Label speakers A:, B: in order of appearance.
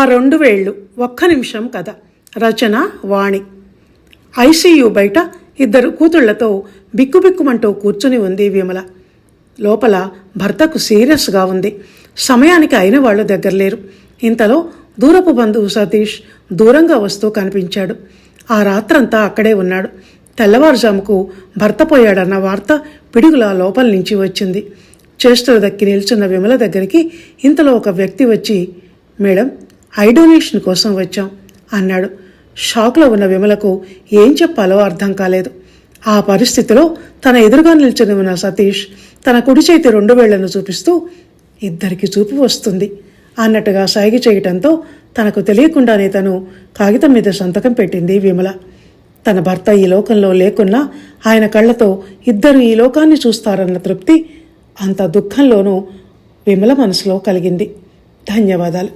A: 2 వేళ్ళు ఒక్క నిమిషం కథ. రచన వాణి. ఐసీయూ బయట 2 కూతుళ్లతో బిక్కుబిక్కుమంటూ కూర్చుని ఉంది విమల. లోపల భర్తకు సీరియస్గా ఉంది. సమయానికి అయిన వాళ్ళు దగ్గర లేరు. ఇంతలో దూరపు బంధువు సతీష్ దూరంగా వస్తూ కనిపించాడు. ఆ రాత్రంతా అక్కడే ఉన్నాడు. తెల్లవారుజాముకు భర్త పోయాడన్న వార్త పిడుగులా లోపల నుంచి వచ్చింది. చేష్టలు దక్కి నిల్చున్న విమల దగ్గరికి ఇంతలో ఒక వ్యక్తి వచ్చి, మేడం, ఐ డొనేషన్ కోసం వచ్చాం అన్నాడు. షాక్లో ఉన్న విమలకు ఏం చెప్పాలో అర్థం కాలేదు. ఆ పరిస్థితిలో తన ఎదురుగా నిల్చుని ఉన్న సతీష్ తన కుడి చేతి 2 వేళ్లను చూపిస్తూ, ఇద్దరికి చూపు వస్తుంది అన్నట్టుగా సైగ చేయటంతో తనకు తెలియకుండానే తను కాగితం మీద సంతకం పెట్టింది విమల. తన భర్త ఈ లోకంలో లేకున్నా ఆయన కళ్ళతో ఇద్దరు ఈ లోకాన్ని చూస్తారన్న తృప్తి అంత దుఃఖంలోనూ విమల మనసులో కలిగింది. ధన్యవాదాలు.